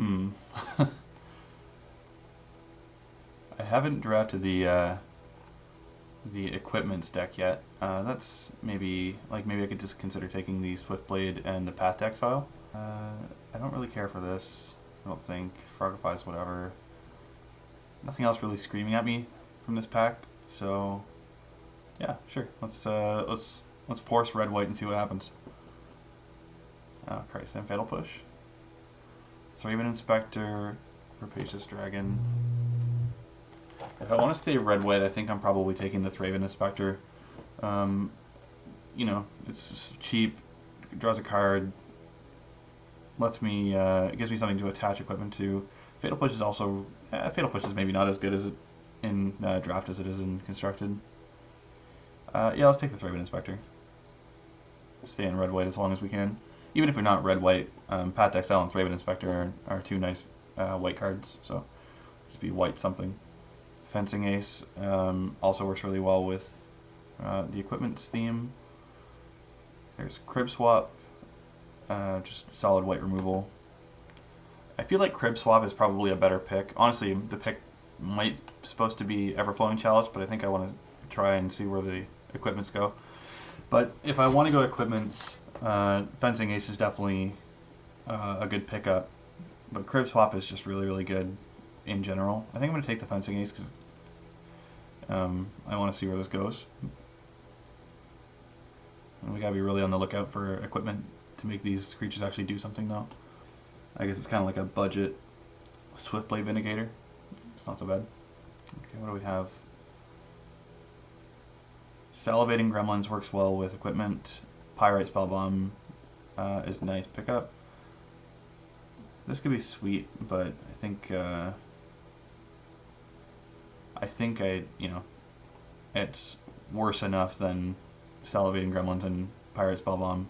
Hmm. I haven't drafted the equipments deck yet. That's maybe I could just consider taking the Swiftblade and the Path to Exile. I don't really care for this. I don't think Frogify's whatever. Nothing else really screaming at me from this pack. So yeah, sure. Let's force red white and see what happens. Oh Christ! And Fatal Push. Thraven Inspector, Rapacious Dragon. If I want to stay red white, I think I'm probably taking the Thraven Inspector. Um, it's cheap, draws a card, it gives me something to attach equipment to. Fatal Push is also, Fatal Push is maybe not as good as it in draft as it is in constructed. Yeah, let's take the Thraven Inspector. Stay in red white as long as we can. Even if we're not red white, Path Exile and Thraven Inspector are two nice white cards. So just be white something. Fencing Ace also works really well with the equipment's theme. There's Crib Swap, just solid white removal. I feel like Crib Swap is probably a better pick. Honestly, the pick might supposed to be Everflowing Chalice, but I think I want to try and see where the equipments go. But if I want to go equipments, Fencing Ace is definitely a good pickup. But Crib Swap is just really, really good in general. I think I'm going to take the Fencing Ace because I want to see where this goes. And we got to be really on the lookout for equipment to make these creatures actually do something now. I guess it's kind of like a budget Swiftblade Vindicator. It's not so bad. Okay, what do we have? Salivating Gremlins works well with equipment. Pyrite Spellbomb is a nice pickup. This could be sweet, but I think it's worse enough than Salivating Gremlins and Pirate Spellbomb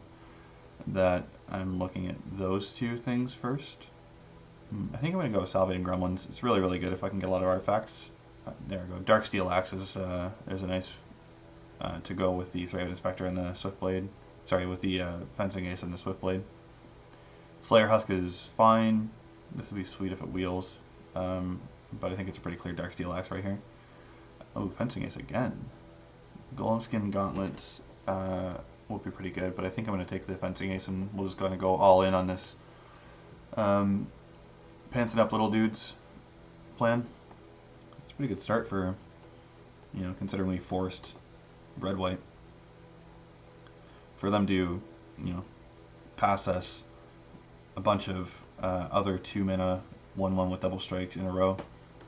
that I'm looking at those two things first. I think I'm going to go with Salivating Gremlins. It's really, really good if I can get a lot of artifacts. There we go. Darksteel Axe is a nice to go with the Thraven Inspector and the Swiftblade. Sorry, with the Fencing Ace and the Swiftblade. Flare Husk is fine. This would be sweet if it wheels. But I think it's a pretty clear Darksteel Axe right here. Oh, Fencing Ace again. Golem Skin Gauntlets would be pretty good, but I think I'm going to take the Fencing Ace and we're just going to go all in on this Pantsing Up Little Dudes plan. It's a pretty good start for, considering we forced red-white. For them to, pass us a bunch of other 2-mana 1/1 with double strikes in a row.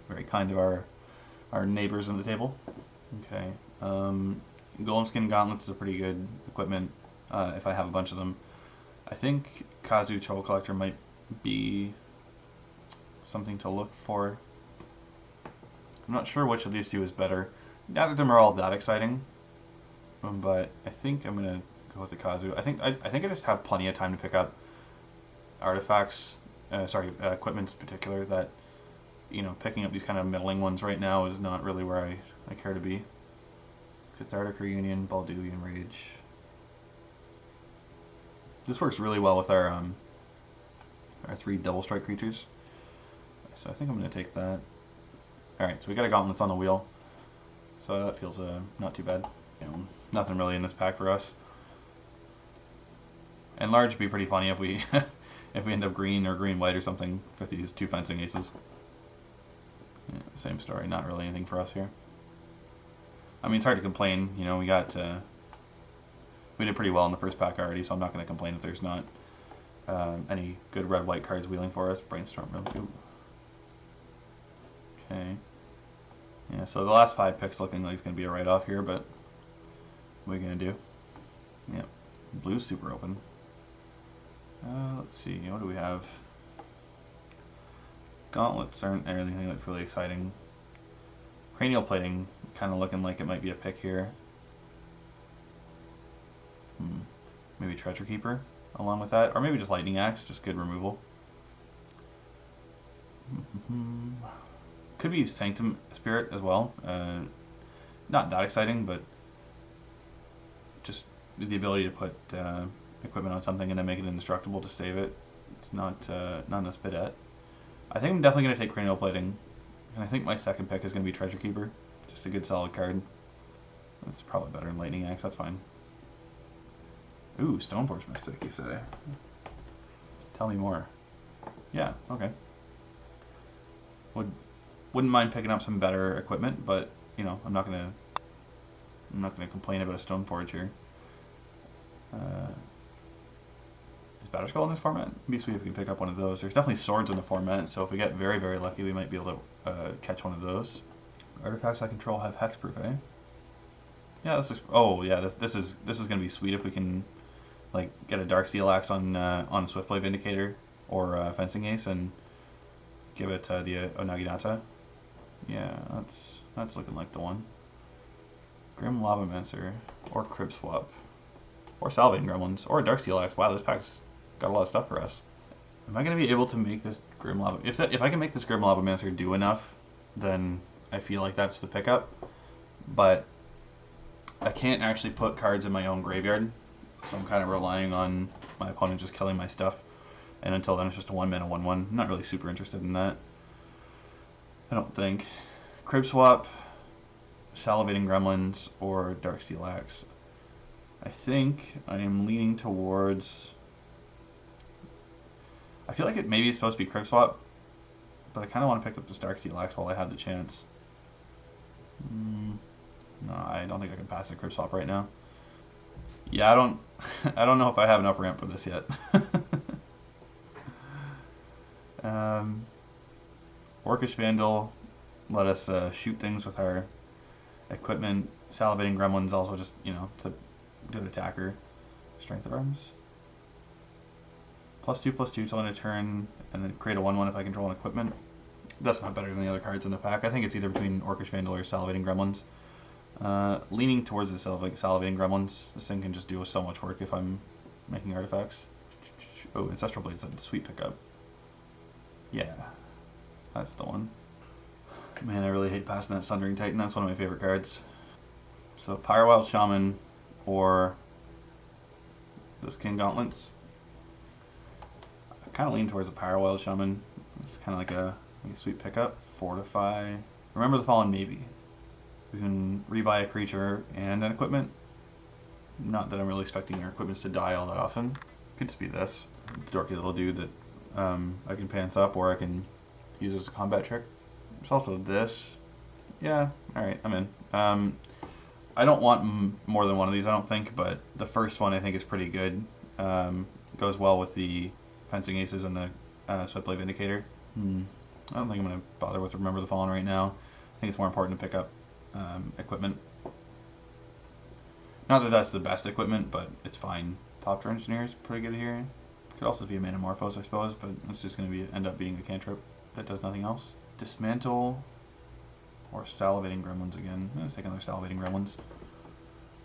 Very kind of our neighbors on the table. Okay. Golem Skin Gauntlets is a pretty good equipment if I have a bunch of them. I think Kazu Troll Collector might be something to look for. I'm not sure which of these two is better. Neither of them are all that exciting, but I think I'm gonna go with the Kazu. I think I just have plenty of time to pick up artifacts. Equipments in particular that picking up these kind of middling ones right now is not really where I care to be. Cathartic Reunion, Balduvian Rage. This works really well with our 3 double strike creatures. So I think I'm going to take that. Alright, so we got a Gauntlets on the wheel. So that feels not too bad. Nothing really in this pack for us. And large would be pretty funny if we if we end up green or green-white or something with these 2 Fencing Aces. Yeah, same story, not really anything for us here. I mean, it's hard to complain. We did pretty well in the first pack already, so I'm not going to complain if there's not any good red-white cards wheeling for us. Brainstorm, really good. Okay. Yeah, so the last 5 picks looking like it's going to be a write-off here, but what are we going to do? Yep. Blue's super open. Let's see, what do we have? Gauntlets aren't anything that's really exciting. Cranial Plating, kind of looking like it might be a pick here. Maybe Treasure Keeper along with that, or maybe just Lightning Axe, just good removal. Could be Sanctum Spirit as well. Not that exciting, but just the ability to put equipment on something and then make it indestructible to save it. It's not a spit at. I think I'm definitely going to take Cranial Plating. And I think my second pick is going to be Treasure Keeper. Just a good solid card. That's probably better than Lightning Axe, that's fine. Ooh, Stoneforge Mystic, you say? Tell me more. Yeah, okay. Wouldn't mind picking up some better equipment, but you know, I'm not gonna complain about a Stoneforge here. Is Batterskull in this format? It'd be sweet if we could pick up one of those. There's definitely swords in the format, so if we get very, very lucky, we might be able to catch one of those. Artifacts I control have hexproof, eh? Yeah, this is. Oh, yeah. This is gonna be sweet if we can like get a Darksteel Axe on Swiftblade Vindicator or Fencing Ace and give it the Onaginata. Yeah, that's looking like the one. Grim Lavamancer or Crib Swap or Salvating Gremlins or Darksteel Axe. Wow, this pack's got a lot of stuff for us. Am I gonna be able to make this Grim Lava? If I can make this Grim Lavamancer do enough, then I feel like that's the pickup. But I can't actually put cards in my own graveyard, so I'm kind of relying on my opponent just killing my stuff. And until then, it's just a 1-mana 1/1. I'm not really super interested in that. I don't think. Crib Swap, Salivating Gremlins, or Darksteel Axe. I think I am leaning towards. I feel like it maybe is supposed to be Crib Swap, but I kind of want to pick up this Darksteel Axe while I have the chance. No, I don't think I can pass the Crib Swap right now. Yeah, I don't know if I have enough ramp for this yet. Orcish Vandal let us shoot things with our equipment. Salivating Gremlins also just, you know, it's a good attacker. Strength of Arms. +2/+2 till end of turn, and then create a 1/1 if I control an equipment. That's not better than the other cards in the pack. I think it's either between Orcish Vandal or Salivating Gremlins. Leaning towards the Salivating Gremlins. This thing can just do so much work if I'm making artifacts. Oh, Ancestral Blade's a sweet pickup. Yeah, that's the one. Man, I really hate passing that Sundering Titan. That's one of my favorite cards. So Pyrowild Shaman or this King Gauntlets. I kind of lean towards the Pyrowild Shaman. It's kind of like a sweet pickup. Fortify. Remember the Fallen Maybe. We can rebuy a creature and an equipment. Not that I'm really expecting our equipments to die all that often. Could just be this dorky little dude that I can pants up, or I can use as a combat trick. There's also this. Yeah, alright, I'm in. I don't want more than one of these, I don't think, but the first one I think is pretty good. Goes well with the Fencing Aces and the Swiftblade Vindicator. I don't think I'm going to bother with Remember the Fallen right now. I think it's more important to pick up equipment. Not that that's the best equipment, but it's fine. Top Drawer Engineer is pretty good here. Could also be a Manamorphose, I suppose, but it's just going to end up being a cantrip that does nothing else. Dismantle or Salivating Gremlins again. Let's take another Salivating Gremlins.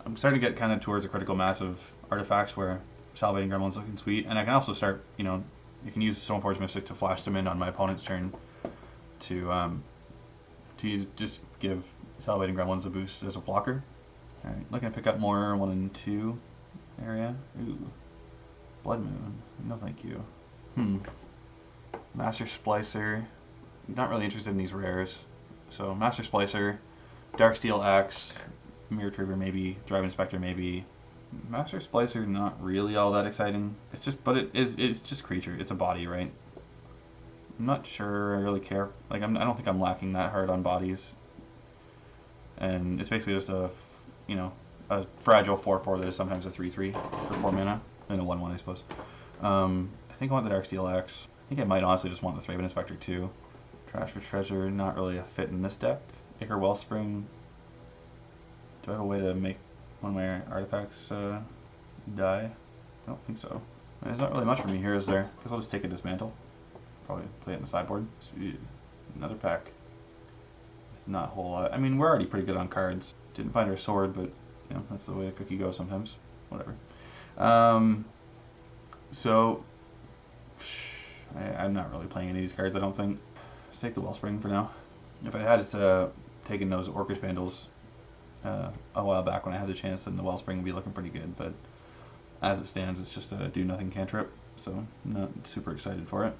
I'm starting to get kind of towards a critical mass of artifacts where Salivating Gremlins looking sweet, and I can also start, you know, you can use Stoneforge Mystic to flash them in on my opponent's turn to just give Salivating Gremlins a boost as a blocker. Alright, looking to pick up more 1 and 2 area. Ooh. Blood Moon. No thank you. Master Splicer. Not really interested in these rares. So Master Splicer, Darksteel Axe, Mirror Trigger maybe, Drive Inspector maybe. Master Splicer not really all that exciting. It's just, but it's just creature. It's a body, right? I'm not sure I really care. Like I don't think I'm lacking that hard on bodies. And it's basically just a fragile 4/4 that is sometimes a 3/3 for 4 mana and a 1/1 I suppose. I think I want the Darksteel Axe. I think I might honestly just want the Thraben Inspector too. Trash for Treasure, not really a fit in this deck. Ichor Wellspring. Do I have a way to make one of my artifacts die? I don't think so. There's not really much for me here, is there? I guess I'll just take a Dismantle. Probably play it in the sideboard. Sweet. Another pack. Not a whole lot. I mean, we're already pretty good on cards. Didn't find our sword, but you know, that's the way a cookie goes sometimes. Whatever. So I'm not really playing any of these cards, I don't think. Let's take the Wellspring for now. If I had taken those Orcish Vandals a while back when I had the chance, then the Wellspring would be looking pretty good, but as it stands, it's just a do-nothing cantrip, so I'm not super excited for it.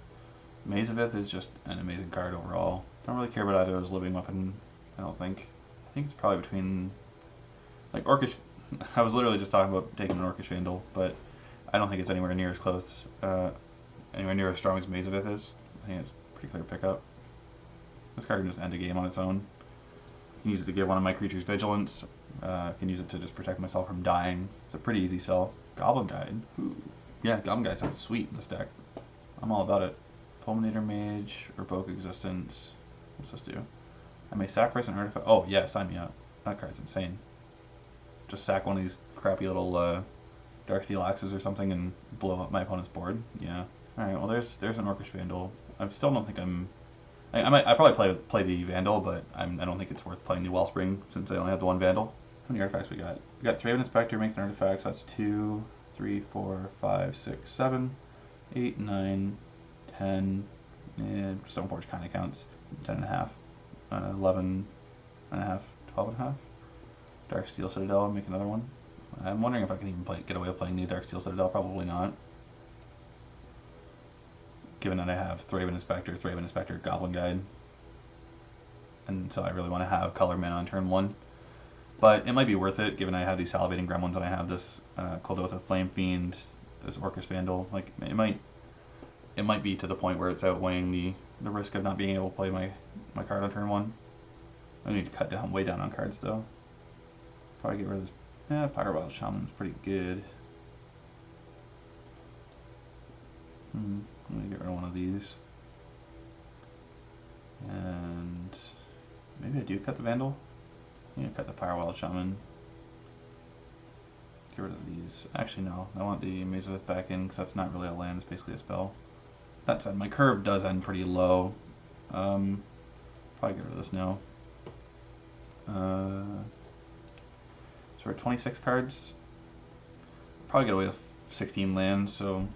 Mazavith is just an amazing card overall. Don't really care about either of those living weapon, I don't think. I think it's probably between, like, Orcish. I was literally just talking about taking an Orcish Vandal, but I don't think it's anywhere near as close, anywhere near as strong as Mazavith is. I think it's a pretty clear pickup. This card can just end a game on its own. I can use it to give one of my creatures vigilance. I can use it to just protect myself from dying. It's a pretty easy sell. Goblin Guide. Ooh. Yeah, Goblin Guide sounds sweet in this deck. I'm all about it. Fulminator Mage, Revoke Existence. What's this do? I may sacrifice an artifact. Oh, yeah, sign me up. That card's insane. Just sack one of these crappy little Darksteel Axes or something and blow up my opponent's board. Yeah. Alright, well, there's an Orcish Vandal. I still don't think I'm... I probably play the Vandal, but I don't think it's worth playing the Wellspring since I only have the one Vandal. How many artifacts we got? We got Thraben Inspector, makes an artifact, so that's 2, 3, 4, 5, 6, 7, 8, 9, 10, Stoneforge kind of counts, 10 and a half, 11 and a half, 12 and a half. Darksteel Citadel, make another one. I'm wondering if I can even get away with playing new Darksteel Citadel, probably not. Given that I have Thraben Inspector, Goblin Guide. And so I really want to have color mana on turn 1. But it might be worth it, given I have these Salivating Gremlins and I have this Koldotha Flame Fiend, this Orcish Vandal. Like, it might be to the point where it's outweighing the risk of not being able to play my card on turn 1. I need to cut down way down on cards though. Probably get rid of this. Yeah, Firewild Shaman's pretty good. I'm gonna get rid of one of these. And maybe I do cut the Vandal. I'm gonna cut the Firewild Shaman. Get rid of these. Actually, no. I want the Mazavith back in because that's not really a land. It's basically a spell. That said, my curve does end pretty low. Probably get rid of this now. So we're at 26 cards. Probably get away with 16 lands, so,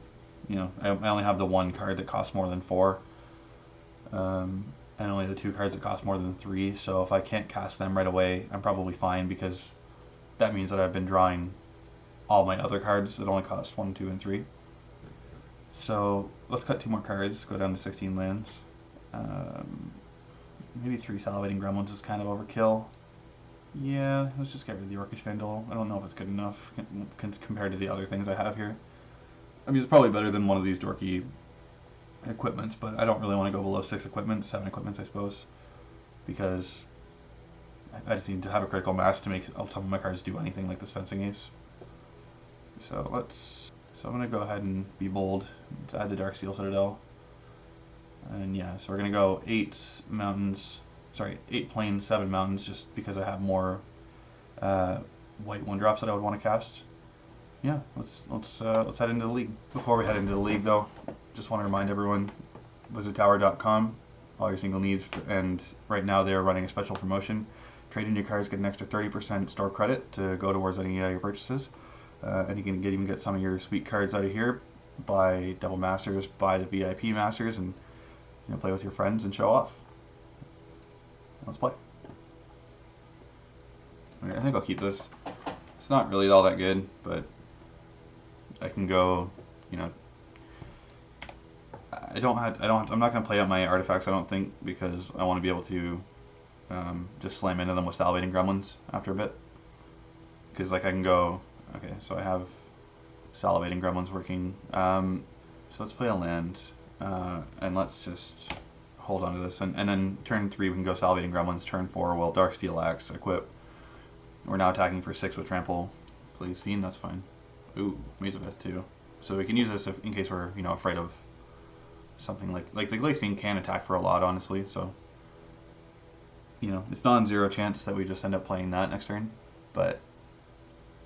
you know, I only have the one card that costs more than 4. And only the 2 cards that cost more than 3, so if I can't cast them right away, I'm probably fine, because that means that I've been drawing all my other cards that only cost 1, 2, and 3. So let's cut 2 more cards, go down to 16 lands. Maybe 3 Salivating Gremlins is kind of overkill. Yeah, let's just get rid of the Orcish Vandal. I don't know if it's good enough compared to the other things I have here. I mean, it's probably better than one of these dorky equipments, but I don't really want to go below 6 equipments, 7 equipments, I suppose, because I just need to have a critical mass to make some of my cards do anything like this Fencing Ace. So I'm going to go ahead and be bold to add the Darksteel Citadel. And yeah, so we're going to go 8 mountains. Sorry, 8 plains, 7 mountains, just because I have more white 1-drops that I would want to cast. Yeah, let's head into the league. Before we head into the league, though, just want to remind everyone, wizardtower.com, all your single needs, and right now they are running a special promotion. Trade in your cards, get an extra 30% store credit to go towards any of your purchases, and you can even get some of your sweet cards out of here. Buy Double Masters, buy the VIP Masters, and play with your friends and show off. Let's play. Okay, I think I'll keep this. It's not really all that good, but I can go, I'm not going to play out my artifacts, I don't think, because I want to be able to just slam into them with Salivating Gremlins after a bit. Because, like, I can go, okay, so I have Salivating Gremlins working. So let's play a land, and let's just hold on to this, and then turn 3 we can go Salivating Gremlins, turn 4 we'll Darksteel Axe, equip. We're now attacking for 6 with Trample. Please Fiend, that's fine. Ooh, Mazavith too. So we can use this in case we're, afraid of something like the Glaze Fiend can attack for a lot, honestly, so it's non-zero chance that we just end up playing that next turn, but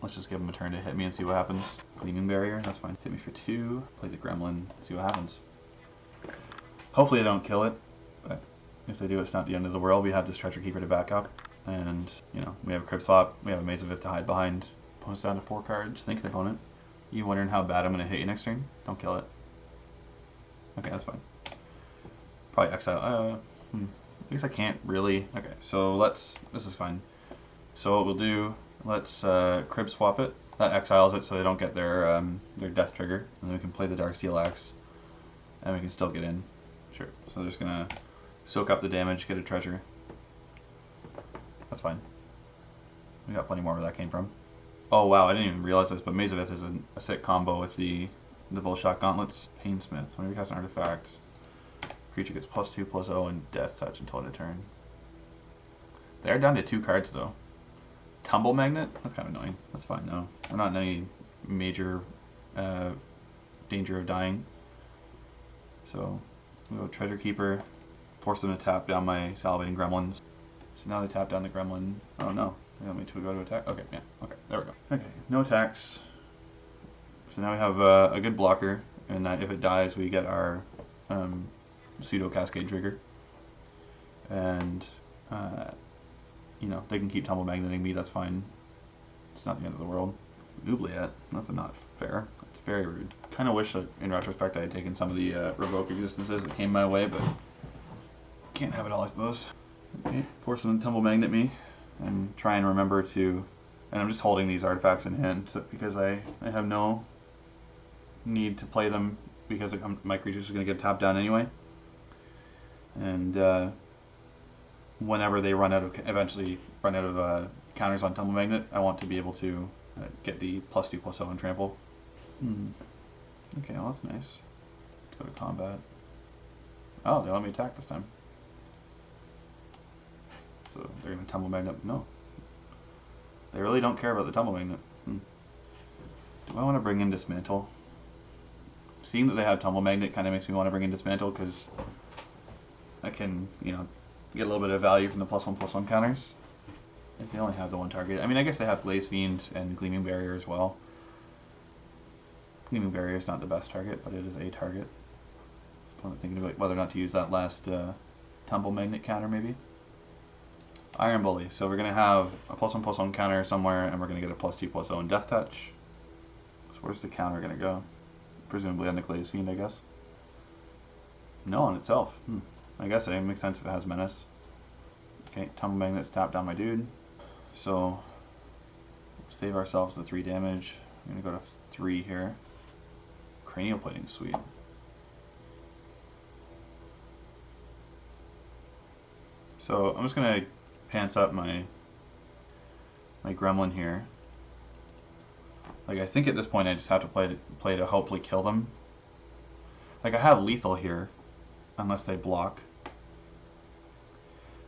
let's just give him a turn to hit me and see what happens. Gleaming Barrier, that's fine. Hit me for 2, play the Gremlin, see what happens. Hopefully I don't kill it, but if they do, it's not the end of the world. We have this Treasure Keeper to back up, and we have a Crib Swap, we have a Mazavith to hide behind. Opponent's down to 4 cards. Thinking opponent. You wondering how bad I'm going to hit you next turn? Don't kill it. Okay, that's fine. Probably exile. I guess I can't really. Okay, so this is fine. So what we'll do, let's Crib Swap it. That exiles it so they don't get their death trigger. And then we can play the Darksteel Axe. And we can still get in. Sure. So they're just gonna soak up the damage, get a treasure. That's fine. We got plenty more where that came from. Oh wow, I didn't even realize this, but Maze of Ith is a sick combo with the Bullshot Gauntlets. Painsmith. Whenever you cast an artifact, creature gets +2/+0 and Death Touch until end of turn. They are down to 2 cards though. Tumble Magnet? That's kind of annoying. That's fine though. We're not in any major danger of dying. So we'll go Treasure Keeper, force them to tap down my Salivating Gremlins. So now they tap down the Gremlin. Oh no. They want me to go to attack? Okay, yeah. Okay, there we go. Okay, no attacks. So now we have a good blocker, and that if it dies, we get our pseudo Cascade trigger. And, you know, they can keep Tumble Magneting me, that's fine. It's not the end of the world. Oubliette, that's not fair. It's very rude. Kind of wish that, in retrospect, I had taken some of the Revoke Existences that came my way, but can't have it all, I suppose. Okay, force them to Tumble Magnet me, and try and remember to... And I'm just holding these artifacts in hand because I have no need to play them because my creatures are going to get tapped down anyway. And whenever they eventually run out of counters on Tumble Magnet, I want to be able to get the +2/+0 and trample. Okay, well that's nice. Let's go to combat. Oh, they let me attack this time. So they're going to Tumble Magnet. No. They really don't care about the Tumble Magnet. Do I want to bring in Dismantle? Seeing that they have Tumble Magnet kind of makes me want to bring in Dismantle because I can, you know, get a little bit of value from the +1/+1 counters. If they only have the one target. I mean, I guess they have Blaze Fiend and Gleaming Barrier as well. Gleaming Barrier is not the best target, but it is a target. I'm thinking about whether or not to use that last Tumble Magnet counter, maybe. Iron Bully. So we're going to have a +1/+1 counter somewhere, and we're going to get a +2/+0 in Death Touch. So where's the counter going to go? Presumably on the Glaze Fiend, I guess. No, on itself. I guess it makes sense if it has Menace. Okay, Tumble Magnet's tap down my dude. So save ourselves the 3 damage. I'm going to go to 3 here. Cranial Plating, sweet. So I'm just going to pants up my Gremlin here. Like, I think at this point I just have to play to hopefully kill them. Like, I have lethal here, unless they block.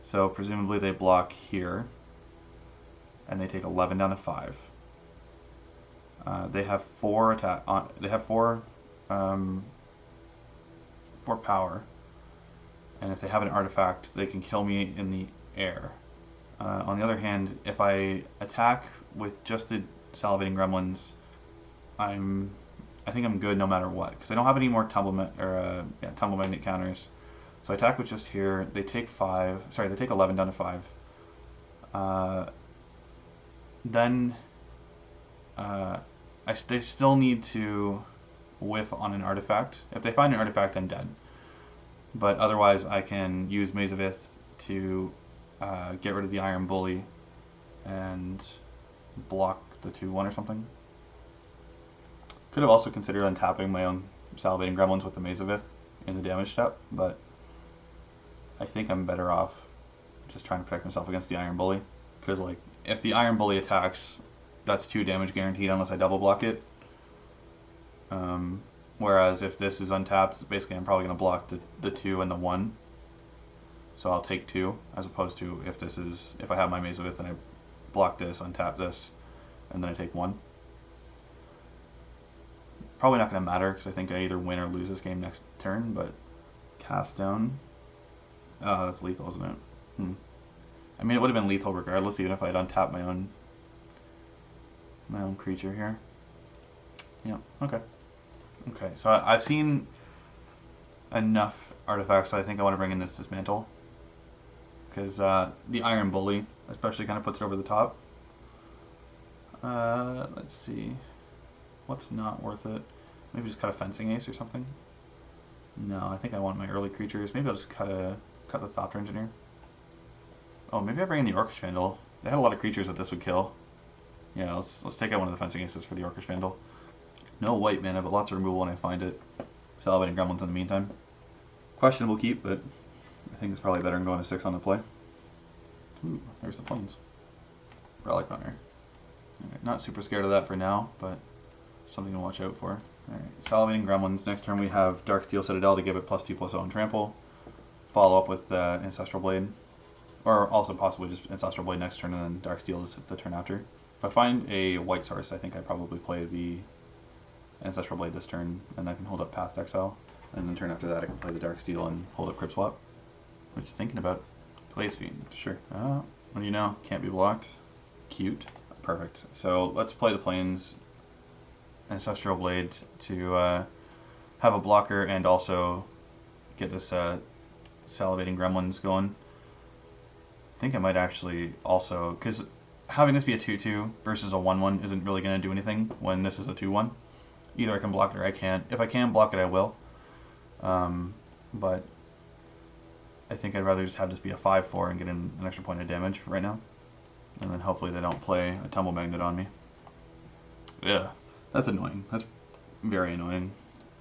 So presumably they block here, and they take 11 down to 5. They have 4 attack. They have 4 power, and if they have an artifact, they can kill me in the air. On the other hand, if I attack with just the Salivating Gremlins, I think I'm good no matter what, because I don't have any more Tumble Magnet counters. So I attack with just here. They take 11 down to 5. Then they still need to whiff on an artifact. If they find an artifact, I'm dead. But otherwise, I can use Maze of Ith to get rid of the Iron Bully and block the 2/1 or something. Could have also considered untapping my own Salivating Gremlins with the Maze of Ith in the damage step, but I think I'm better off just trying to protect myself against the Iron Bully. Because, like, if the Iron Bully attacks, that's 2 damage guaranteed unless I double block it. Whereas if this is untapped, basically I'm probably going to block the 2 and the 1. So I'll take 2, as opposed to if I have my Maze of Ith and I block this, untap this, and then I take 1. Probably not going to matter, because I think I either win or lose this game next turn, but cast down. Oh, that's lethal, isn't it? I mean, it would have been lethal regardless, even if I had untapped my own creature here. Yeah, okay. Okay, so I've seen enough artifacts that I think I want to bring in this Dismantle. Because the Iron Bully especially kind of puts it over the top. Let's see. What's not worth it? Maybe just cut a Fencing Ace or something? No, I think I want my early creatures. Maybe I'll just cut the Thopter Engineer. Oh, maybe I bring in the Orcish Vandal. They had a lot of creatures that this would kill. Yeah, let's take out one of the Fencing Aces for the Orcish Vandal. No white mana, but lots of removal when I find it. Salivating Gremlins in the meantime. Questionable keep, but I think it's probably better than going to 6 on the play. Ooh, there's the planes. Relic Runner. Right, not super scared of that for now, but something to watch out for. Alright, Salivating Gremlins. Next turn we have Darksteel Citadel to give it +2/+0 and trample. Follow up with Ancestral Blade. Or also possibly just Ancestral Blade next turn and then Darksteel the turn after. If I find a white source, I think I'd probably play the Ancestral Blade this turn, and I can hold up Path to Exile. And then turn after that I can play the Darksteel and hold up Crypt Swap. What you thinking about? Glaze Fiend, sure. What do you know? Can't be blocked. Cute. Perfect. So let's play the planes. Ancestral Blade to have a blocker and also get this Salivating Gremlins going. I think I might actually also, because having this be a 2/2 versus a 1/1 isn't really going to do anything when this is a 2/1. Either I can block it or I can't. If I can block it, I will. But I think I'd rather just have this be a 5/4 and get in an extra point of damage for right now. And then hopefully they don't play a Tumble Magnet on me. Yeah, that's annoying. That's very annoying.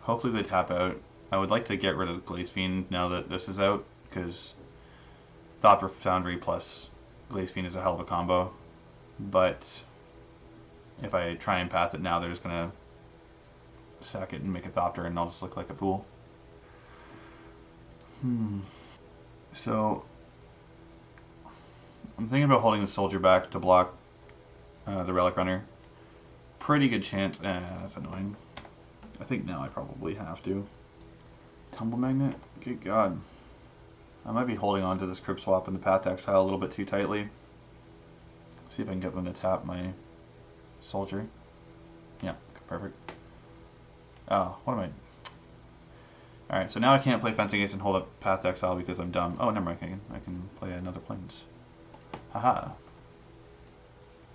Hopefully they tap out. I would like to get rid of the Glaze Fiend now that this is out, because Thopter Foundry plus Glaze Fiend is a hell of a combo. But if I try and path it now, they're just going to sack it and make a Thopter, and I'll just look like a fool. So I'm thinking about holding the Soldier back to block the Relic Runner. Pretty good chance. That's annoying. I think now I probably have to. Tumble Magnet? Good God. I might be holding on to this Crypt Swap and the Path to Exile a little bit too tightly. See if I can get them to tap my Soldier. Yeah, perfect. Oh, what am I... Alright, so now I can't play Fencing Ace and hold up Path to Exile because I'm dumb. Oh, never mind, I can play another Plains. Haha.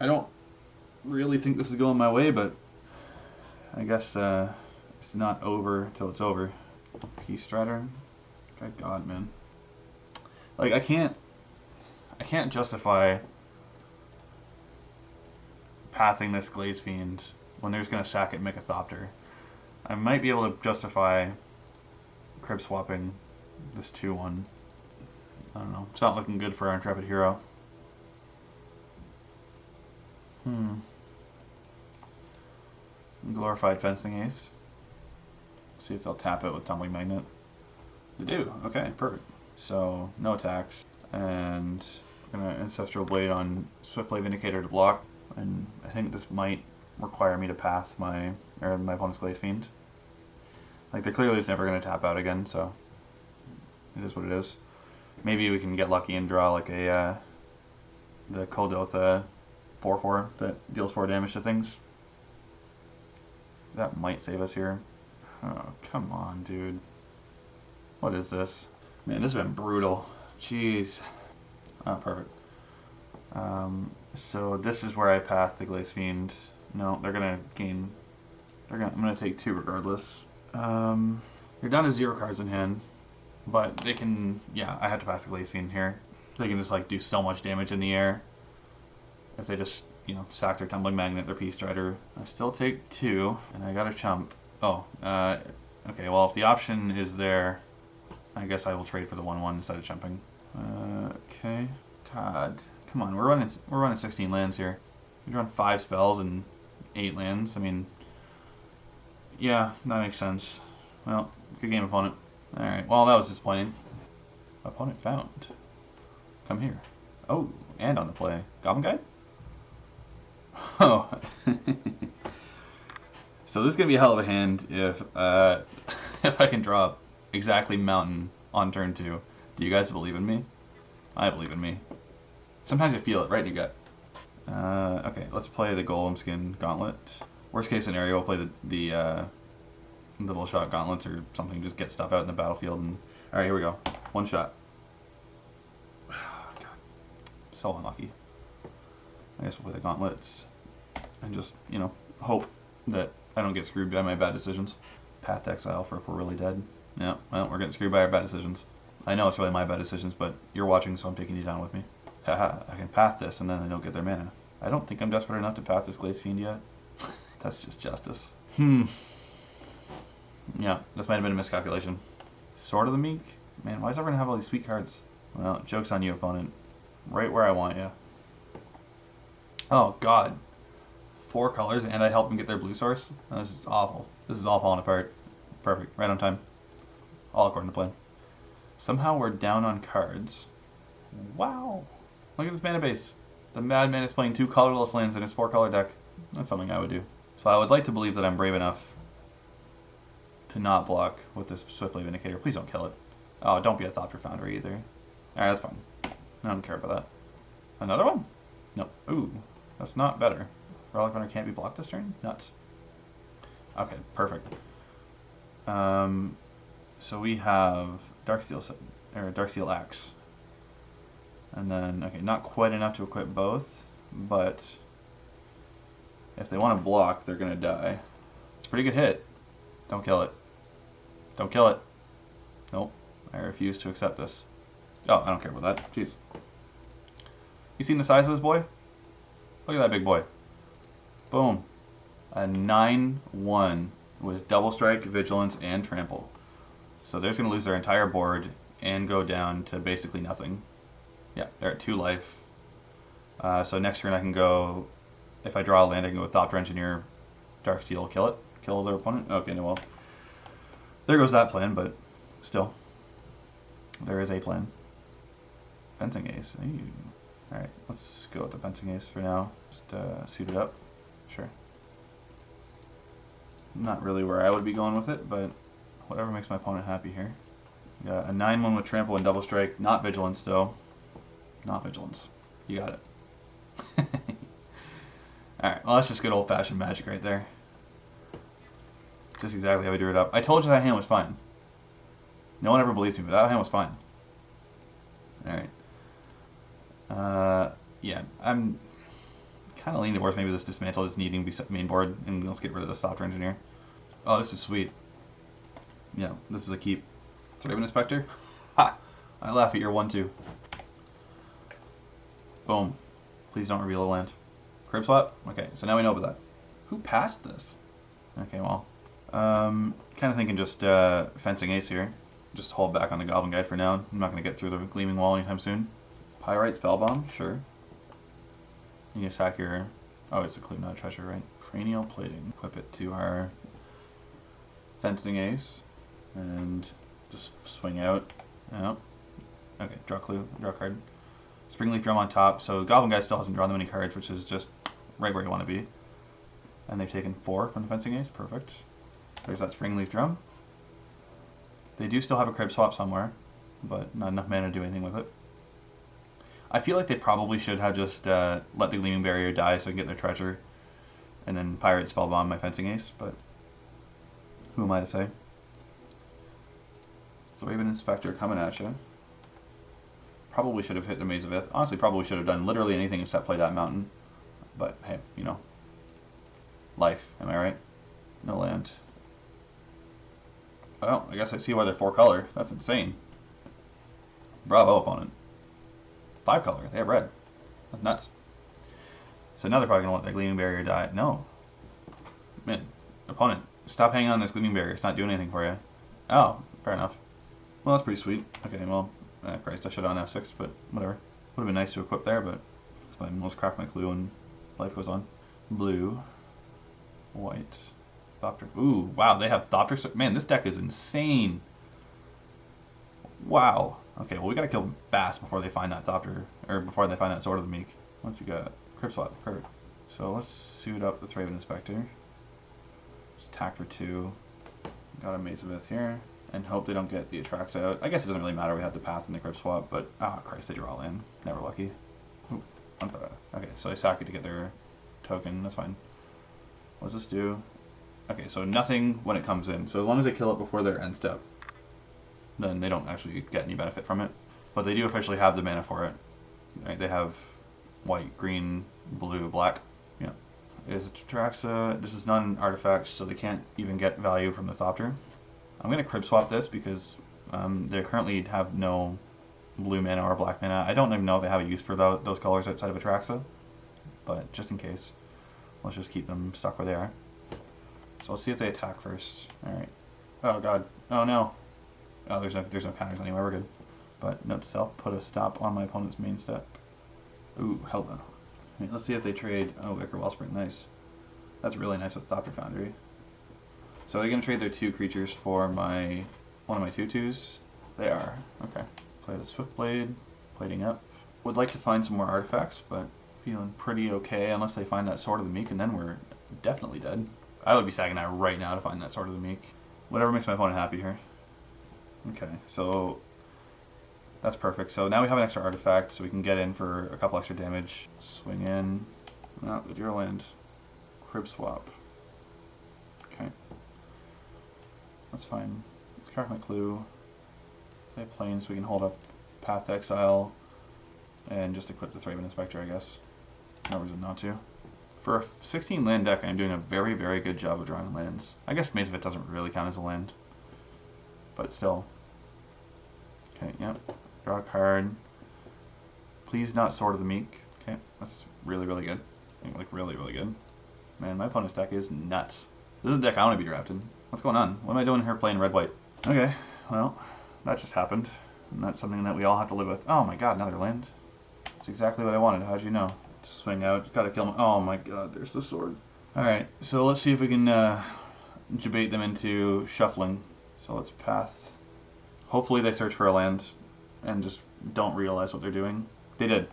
I don't really think this is going my way, but I guess it's not over till it's over. Peace Strider? Good God, man. Like, I can't justify pathing this Glaze Fiend when they're just going to sack it and make a Thopter. I might be able to justify Crypt Swapping this 2/1. I don't know. It's not looking good for our Intrepid Hero. Glorified Fencing Ace. See if they'll tap it with Tumbling Magnet. They do. Okay, perfect. So, no attacks. And I'm going to Ancestral Blade on Swiftblade Vindicator to block. And I think this might require me to path my opponent's Glaze Fiend. Like, they're clearly just never going to tap out again, so it is what it is. Maybe we can get lucky and draw like a the Kuldotha 4/4 that deals 4 damage to things. That might save us here. Oh, come on, dude. What is this? Man, this has been brutal. Jeez. Oh, perfect. So this is where I path the Glaze Fiend. No, they're gonna gain. I'm gonna take 2 regardless. You're down to 0 cards in hand, but they can. Yeah, I have to pass the Glaze Fiend here. They can just like do so much damage in the air if they just sack their Tumbling Magnet, their Peace Strider. I still take 2, and I got a chump. Oh, okay. Well, if the option is there, I guess I will trade for the 1/1 instead of chumping. Okay. God, come on. We're running 16 lands here. We run 5 spells and 8 lands. I mean, yeah, that makes sense. Well, good game, opponent. All right. Well, that was disappointing. Opponent found. Come here. Oh, and on the play. Goblin Guide? Oh. So this is going to be a hell of a hand if if I can draw exactly Mountain on turn 2. Do you guys believe in me? I believe in me. Sometimes I feel it right in your gut. Okay, let's play the Golem Skin Gauntlet. Worst case scenario, we'll play the Little Shot Gauntlets or something. Just get stuff out in the battlefield. And all right, here we go. 1 shot. God, so unlucky. I guess we'll play the Gauntlets and just hope that I don't get screwed by my bad decisions. Path to Exile for if we're really dead. Yeah, well, we're getting screwed by our bad decisions. I know it's really my bad decisions, but you're watching, so I'm taking you down with me. Haha, I can path this, and then they don't get their mana. I don't think I'm desperate enough to path this Glaze Fiend yet. That's just justice. Yeah, this might have been a miscalculation. Sword of the Meek? Man, why does everyone have all these sweet cards? Well, joke's on you, opponent. Right where I want you. Oh, God. 4 colors and I help them get their blue source? This is awful. This is all falling apart. Perfect. Right on time. All according to plan. Somehow we're down on cards. Wow. Look at this mana base. The Madman is playing 2 colorless lands in his 4-color deck. That's something I would do. So I would like to believe that I'm brave enough to not block with this Swiftly Vindicator. Please don't kill it. Oh, don't be a Thopter Foundry either. Alright, that's fine. I don't care about that. Another one? No. Ooh, that's not better. Relic Runner can't be blocked this turn? Nuts. Okay, perfect. So we have Darksteel Axe. And then, okay, not quite enough to equip both, but if they want to block, they're going to die. It's a pretty good hit. Don't kill it. Don't kill it. Nope. I refuse to accept this. Oh, I don't care about that. Jeez. You seen the size of this boy? Look at that big boy. Boom. A 9/1 with double strike, vigilance, and trample. So they're just going to lose their entire board and go down to basically nothing. Yeah, they're at 2 life. So next turn I can go, if I draw a land, I can go with Thopter Engineer, Darksteel, kill it, kill their opponent. Okay, no, well, there goes that plan, but still, there is a plan. Fencing Ace. Alright, let's go with the Fencing Ace for now. Just suit it up. Sure. Not really where I would be going with it, but whatever makes my opponent happy here. Got a 9/1 with trample and double strike, not vigilance though. Not vigilance. You got it. Alright, well that's just good old-fashioned magic right there. Just exactly how we drew it up. I told you that hand was fine. No one ever believes me, but that hand was fine. Alright. Yeah, I'm kind of leaning towards maybe this Dismantle just needing to be set main board, and let's get rid of the Thopter Engineer. Oh, this is sweet. Yeah, this is a keep. Thraben Inspector? Ha! I laugh at your 1/2. Boom. Please don't reveal a land. Crib swap? Okay, so now we know about that. Who passed this? Okay, well. Kind of thinking just Fencing Ace here. Just hold back on the Goblin Guide for now. I'm not going to get through the Gleaming Wall anytime soon. Pyrite Spellbomb? Sure. You can sack your... Oh, it's a clue, not a treasure, right? Cranial Plating. Equip it to our Fencing Ace. And just swing out. Oh. Okay, draw clue, draw card. Springleaf Drum on top, so Goblin Guy still hasn't drawn them any cards, which is just right where you want to be. And they've taken 4 from the Fencing Ace, perfect. There's that Springleaf Drum. They do still have a Crib Swap somewhere, but not enough mana to do anything with it. I feel like they probably should have just let the Gleaming Barrier die so I can get their treasure, and then Pirate Spellbomb my Fencing Ace, but who am I to say? Thraben Inspector coming at you. Probably should have hit the Maze of Ith. Honestly, probably should have done literally anything except play that mountain. But hey, you know. Life, am I right? No land. Well, I guess I see why they're 4-color. That's insane. Bravo, opponent. 5-color. They have red. That's nuts. So now they're probably going to let their Gleaming Barrier die. No. Man, opponent, stop hanging on this Gleaming Barrier. It's not doing anything for you. Oh, fair enough. Well, that's pretty sweet. Okay, well, Christ, I should have on F6, but whatever. Would have been nice to equip there, but that's fine. Let's crack my clue and life goes on. Blue. White. Thopter. Ooh, wow, they have Thopter. Man, this deck is insane. Wow. Okay, well, we gotta kill them fast before they find that Thopter, or before they find that Sword of the Meek. What you got? Crib Swap. Perfect. So let's suit up the Thraben Inspector. Just attack for 2. Got a Maze of Ith here. And hope they don't get the Attracts out. I guess it doesn't really matter. We have the Path and the Crib Swap, but ah, Christ, they draw land. Never lucky. Ooh, okay, so they sack it to get their token. That's fine. What does this do? Okay, so nothing when it comes in. So as long as they kill it before their end step, then they don't actually get any benefit from it. But they do officially have the mana for it. Right? They have white, green, blue, black. Yeah. Is it Traxa? This is non-artifacts, so they can't even get value from the Thopter. I'm going to Crib Swap this because they currently have no blue mana or black mana. I don't even know if they have a use for those colors outside of Atraxa, but just in case, let's just keep them stuck where they are. So let's see if they attack first. Alright. Oh god. Oh no. Oh, there's no counters anywhere. We're good. But note to self: put a stop on my opponent's main step. Ooh, hell no. Right, let's see if they trade. Oh, Aggro Wellspring, nice. That's really nice with Thopter Foundry. So they're gonna trade their 2 creatures for one of my 2/2s. They are. Okay. Play the Swiftblade. Plating up. Would like to find some more artifacts, but feeling pretty okay unless they find that Sword of the Meek, and then we're definitely dead. I would be sagging that right now to find that Sword of the Meek. Whatever makes my opponent happy here. Okay, so that's perfect. So now we have an extra artifact, so we can get in for a couple extra damage. Swing in. Oh, the Deer Land. Crib swap. Okay. That's fine. Let's crack my clue. Play a plane so we can hold up Path to Exile. And just equip the Thraben Inspector, I guess. No reason not to. For a 16 land deck, I'm doing a very, very good job of drawing lands. I guess Maze of It doesn't really count as a land. But still. Okay, yep. Draw a card. Please not Sword of the Meek. Okay, that's really, really good. Like, really, really good. Man, my opponent's deck is nuts. This is a deck I want to be drafted. What's going on? What am I doing here playing red-white? Okay, well, that just happened. And that's something that we all have to live with. Oh my god, another land. That's exactly what I wanted. How'd you know? Just swing out. Gotta kill him. Oh my god, there's the sword. Alright, so let's see if we can debate them into shuffling. So let's path. Hopefully they search for a land and just don't realize what they're doing. They did.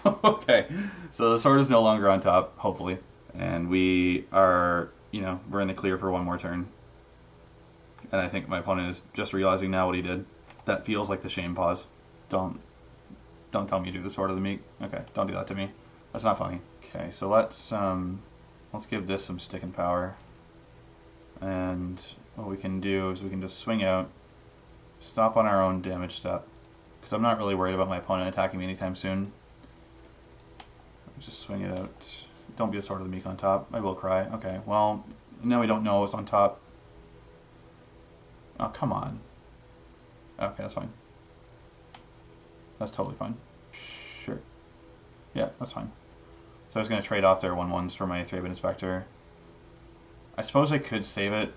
Okay, so the sword is no longer on top, hopefully. And we are, we're in the clear for one more turn. And I think my opponent is just realizing now what he did. That feels like the shame pause. Don't tell me you do the Sword of the Meek. Okay, don't do that to me. That's not funny. Okay, so let's give this some sticking power. And what we can do is we can just swing out, stop on our own damage step, because I'm not really worried about my opponent attacking me anytime soon. Just swing it out. Don't be a Sword of the Meek on top. I will cry. Okay, well, now we don't know what's on top. Oh, come on. Okay, that's fine. That's totally fine. Sure. Yeah, that's fine. So I was going to trade off their 1/1s for my Thraben Inspector. I suppose I could save it,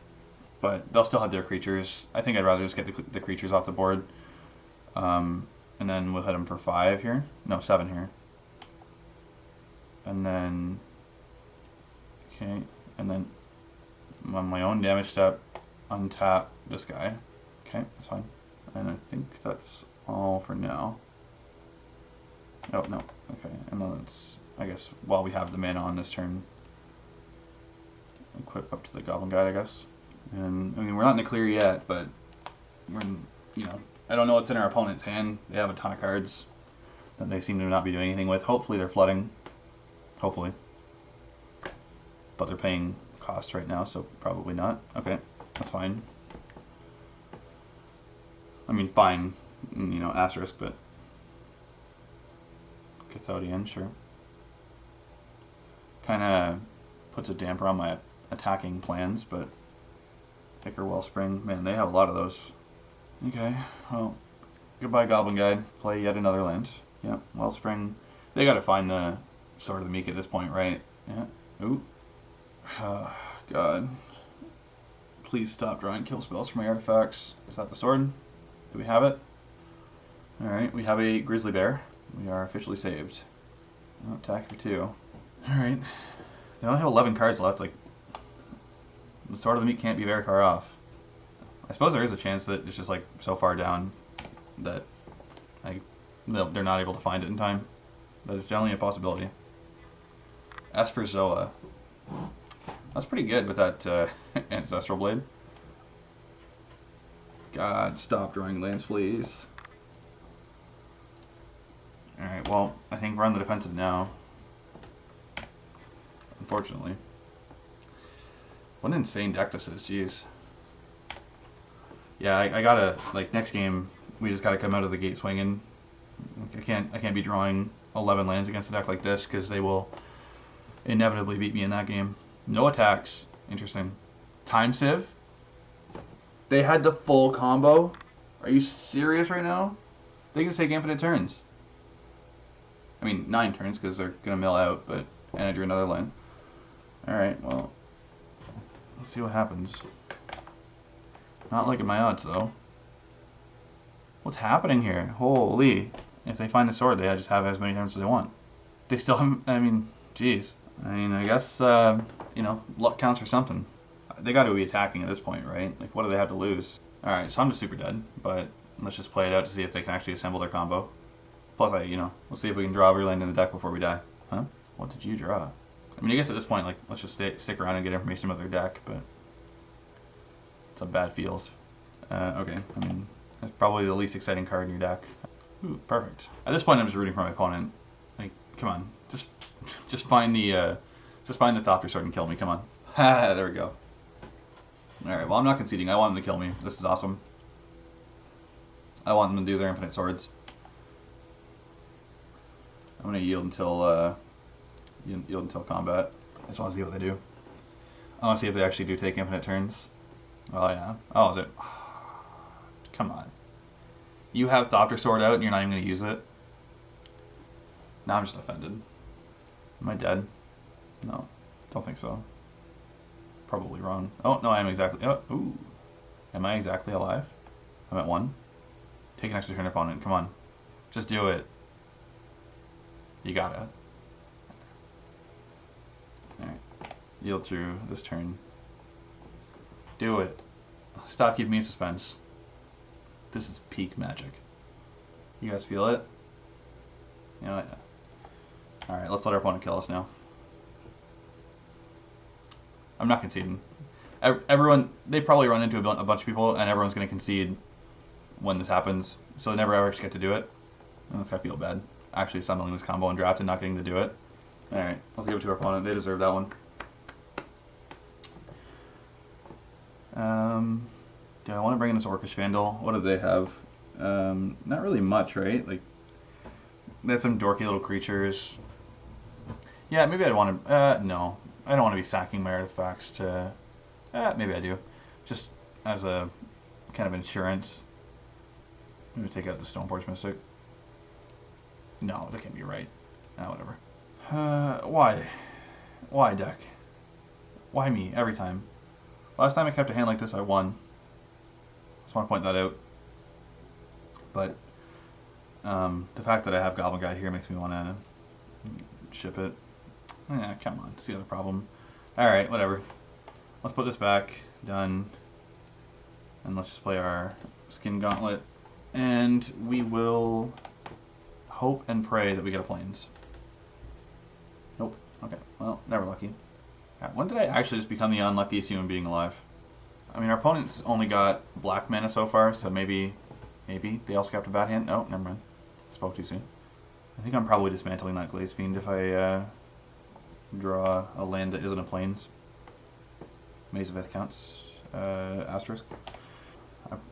but they'll still have their creatures. I think I'd rather just get the creatures off the board. And then we'll hit them for 5 here. No, 7 here. And then... Okay, and then on my own damage step, untap this guy. Okay, that's fine. And I think that's all for now. Oh, no. Okay, and then it's, I guess, while we have the mana on this turn, equip up to the Goblin Guide, I guess. And, I mean, we're not in the clear yet, but we're in, I don't know what's in our opponent's hand. They have a ton of cards that they seem to not be doing anything with. Hopefully they're flooding. Hopefully. But they're paying costs right now, so probably not. Okay, that's fine. I mean, fine, asterisk, but Cathodian, sure. Kind of puts a damper on my attacking plans, but Aggro Wellspring, man, they have a lot of those. Okay, well, goodbye Goblin Guide. Play yet another land. Yep, Wellspring. They gotta find the Sword of the Meek at this point, right? Yeah. Ooh. Oh, God. Please stop drawing kill spells for my artifacts. Is that the sword? Do we have it? Alright, we have a Grizzly Bear. We are officially saved. Oh, attack for 2. Alright. They only have 11 cards left. Like, the Sword of the Meek can't be very far off. I suppose there is a chance that it's just like so far down that they're not able to find it in time. That is definitely a possibility. As for Zoa, that's pretty good with that Ancestral Blade. God, stop drawing lands, please. Alright, well, I think we're on the defensive now. Unfortunately. What an insane deck this is, jeez. Yeah, I gotta, like, next game, we just gotta come out of the gate swinging. I can't be drawing 11 lands against a deck like this, because they will inevitably beat me in that game. No attacks. Interesting. Time Sieve? They had the full combo? Are you serious right now? They can take infinite turns. I mean, 9 turns, because they're going to mill out, but and I drew another land. Alright, well, let's see what happens. Not liking my odds, though. What's happening here? Holy. If they find the sword, they just have as many turns as they want. They still haven't, I mean, geez. I mean, I guess, you know, luck counts for something. They got to be attacking at this point, right? Like, what do they have to lose? Alright, so I'm just super dead, but let's just play it out to see if they can actually assemble their combo. Plus, you know, let's see if we can draw every land in the deck before we die. Huh? What did you draw? I mean, I guess at this point, like, let's just stick around and get information about their deck, but it's a bad feels. Okay, I mean, that's probably the least exciting card in your deck. Ooh, perfect. At this point, I'm just rooting for my opponent. Like, come on, just find the Thopter sword and kill me. Come on. Ha! There we go. All right. Well, I'm not conceding. I want them to kill me. This is awesome. I want them to do their infinite swords. I'm gonna yield until combat. I just want to see what they do. I want to see if they actually do take infinite turns. Oh yeah. Oh, they... Come on. You have Thopter sword out and you're not even gonna use it. Now I'm just offended. Am I dead? No, don't think so. Probably wrong. Oh no, I am exactly. Oh, ooh. Am I exactly alive? I'm at 1. Take an extra turn, opponent. Come on, just do it. You gotta. Alright. Yield through this turn. Do it. Stop keeping me in suspense. This is peak magic. You guys feel it? You know what? Alright, let's let our opponent kill us now. I'm not conceding. Everyone, they probably run into a bunch of people, and everyone's going to concede when this happens, so they never ever actually get to do it. And that's got to feel bad. Actually assembling this combo in draft and not getting to do it. Alright, let's give it to our opponent. They deserve that one. Do I want to bring in this Orcish Vandal? What do they have? Not really much, right? Like, they have some dorky little creatures. Yeah, maybe I'd want to... no. I don't want to be sacking my artifacts to... maybe I do. Just as a kind of insurance. Maybe take out the Stoneforge Mystic. No, that can't be right. Whatever. Why? Why, deck? Why me, every time? Last time I kept a hand like this, I won. Just want to point that out. But the fact that I have Goblin Guide here makes me want to ship it. Yeah, come on. It's the other problem. Alright, whatever. Let's put this back. Done. And let's just play our Skin Gauntlet. And we will hope and pray that we get a Plains. Nope. Okay. Well, never lucky. Right, when did I actually just become the unluckiest human being alive? I mean, our opponent's only got black mana so far, so maybe they also got a bad hand. No, never mind. Spoke too soon. I think I'm probably dismantling that Glaze Fiend if I draw a land that isn't a Plains. Maze of Ith counts. Asterisk.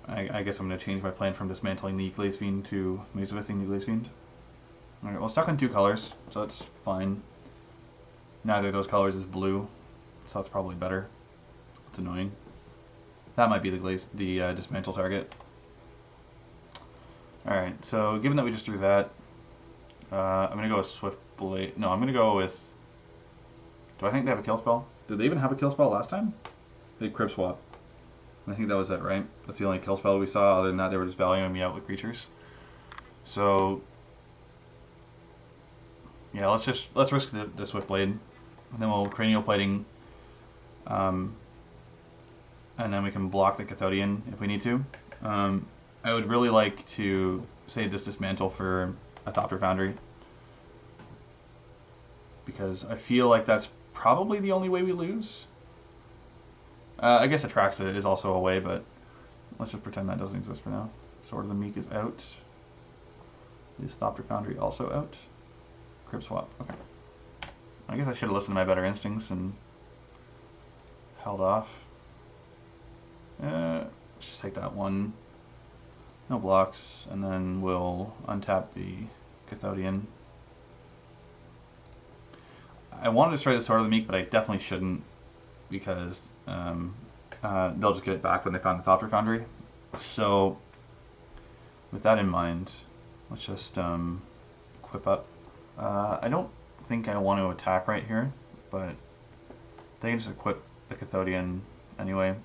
I guess I'm going to change my plan from dismantling the Glaze Fiend to Maze of Ithing the Glaze Fiend. Alright, well, stuck on 2 colors, so that's fine. Neither of those colors is blue, so that's probably better. It's annoying. That might be the dismantle target. Alright, so given that we just drew that, I'm going to go with Swift Blade. No, I'm going to go with... Do I think they have a kill spell? Did they even have a kill spell last time? They had Crib Swap. I think that was it, right? That's the only kill spell we saw. Other than that, they were just valuing me out with creatures. So, yeah, let's risk the Swift Blade, and then we'll Cranial Plating, and then we can block the Cathodian if we need to. I would really like to save this Dismantle for a Thopter Foundry, because I feel like that's probably the only way we lose. I guess Atraxa is also a way, but let's just pretend that doesn't exist for now. Sword of the Meek is out. Is Thopter Foundry also out? Crib Swap, okay. I guess I should have listened to my better instincts and held off. Let's just take that one. No blocks, and then we'll untap the Cathodian. I wanted to destroy the Sword of the Meek, but I definitely shouldn't, because they'll just get it back when they found the Thopter Foundry. So, with that in mind, let's just equip up. I don't think I want to attack right here, but they can just equip the Cathodian anyway.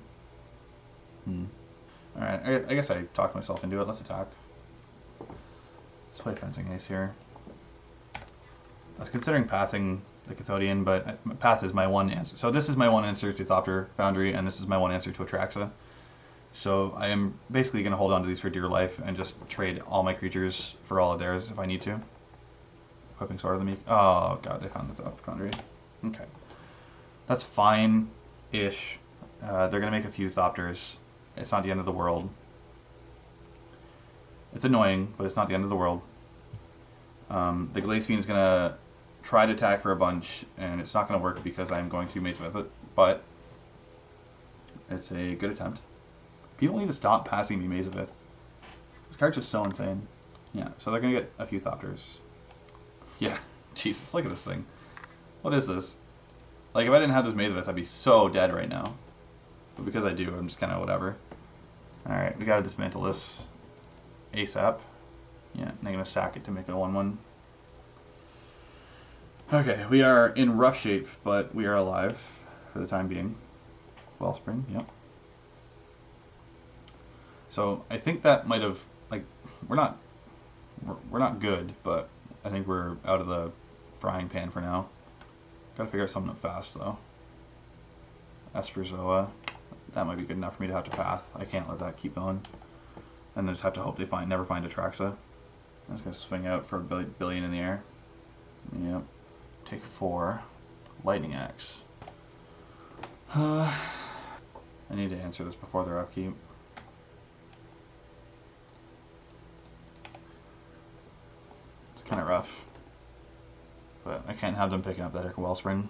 Alright, I guess I talked myself into it. Let's attack. Let's play Fencing Ace here. I was considering pathing the Cathodian, but path is my one answer. So this is my one answer to Thopter Foundry, and this is my one answer to Atraxa. So I am basically going to hold on to these for dear life and just trade all my creatures for all of theirs if I need to. Equipping Sword of the Meek. Oh god, they found this out, Foundry. Okay. That's fine-ish. They're going to make a few Thopters. It's not the end of the world. It's annoying, but it's not the end of the world. The Glaze Fiend is going to try to attack for a bunch, and it's not going to work because I'm going to Maze with it, but it's a good attempt. People need to stop passing me Maze of Ith. This card's just so insane. Yeah, so they're going to get a few Thopters. Yeah, Jesus, look at this thing. What is this? Like, if I didn't have this Maze of Ith, I'd be so dead right now. But because I do, I'm just kind of whatever. Alright, we got to dismantle this ASAP. Yeah, and I'm going to sack it to make it a 1-1. Okay, we are in rough shape, but we are alive for the time being. Wellspring, yep. So I think that might have, like, we're not good, but I think we're out of the frying pan for now. Gotta figure out something fast though. Esperzoa, that might be good enough for me to have to path. I can't let that keep going. And then just have to hope they never find Atraxa. I'm just gonna swing out for a billion in the air. Yep. Take 4. Lightning Axe. I need to answer this before their upkeep. It's kind of rough. But I can't have them picking up that Ichor Wellspring.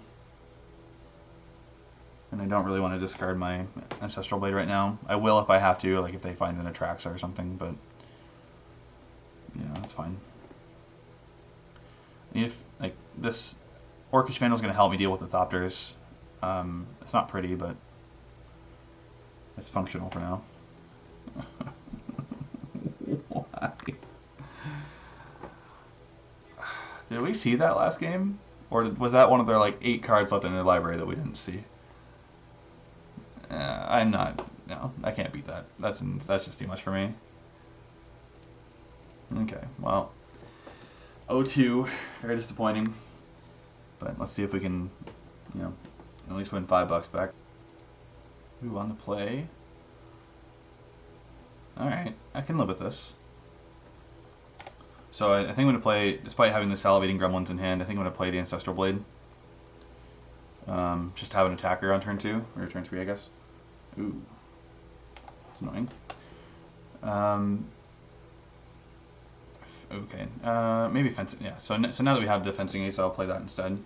And I don't really want to discard my Ancestral Blade right now. I will if I have to, like if they find an Atraxa or something, but yeah, that's fine. I need, like, this Orcish Vandal is going to help me deal with the Thopters. It's not pretty, but it's functional for now. Why? Did we see that last game? Or was that one of their, like, 8 cards left in their library that we didn't see? I'm not... No, I can't beat that. That's just too much for me. Okay, well... 0-2. Very disappointing. But let's see if we can, you know, at least win $5 back. Move on to play. Alright, I can live with this. So I think I'm going to play, despite having the Salivating Gremlins in hand, I think I'm going to play the Ancestral Blade. Just have an attacker on turn 2, or turn 3 I guess. Ooh. That's annoying. Okay, maybe fencing, yeah. So now that we have the Fencing Ace, I'll play that instead.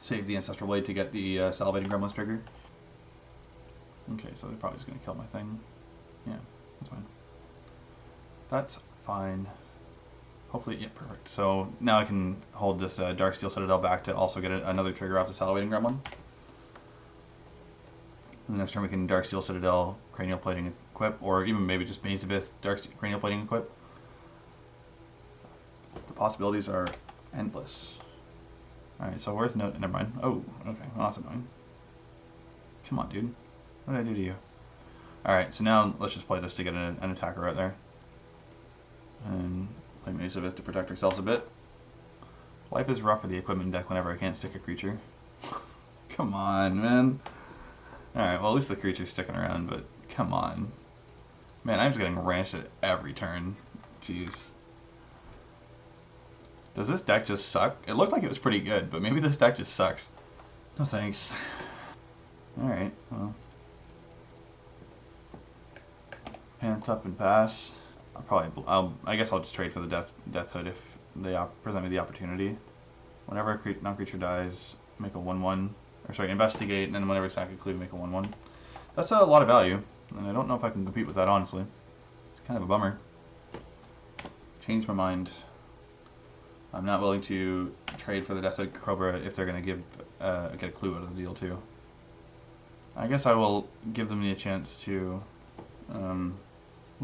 Save the Ancestral Blade to get the Salivating Gremlins trigger. Okay, so they're probably just going to kill my thing. Yeah, that's fine. That's fine. Hopefully, yeah, perfect. So now I can hold this Darksteel Citadel back to also get another trigger off the Salivating Gremlin. And next turn we can Darksteel Citadel, Cranial Plating equip, or even maybe just Maze of Ith, Cranial Plating equip. The possibilities are endless. Alright, so where's no... Never mind. Oh, okay. Well, that's annoying. Come on, dude. What did I do to you? Alright, so now let's just play this to get an attacker out there. And play Maze of Ith to protect ourselves a bit. Life is rough for the equipment deck whenever I can't stick a creature. Come on, man. Alright, well at least the creature's sticking around, but come on. Man, I'm just getting ranched at every turn. Jeez. Does this deck just suck? It looked like it was pretty good, but maybe this deck just sucks. No thanks. Alright, well. Pants up and pass. I guess I'll just trade for the Death Hood if they present me the opportunity. Whenever a non-creature dies, make a 1/1. Or sorry, investigate, and then whenever it's sack include, make a 1/1. That's a lot of value, and I don't know if I can compete with that, honestly. It's kind of a bummer. Changed my mind. I'm not willing to trade for the Death Hood Cobra if they're going to get a clue out of the deal, too. I guess I will give them the chance to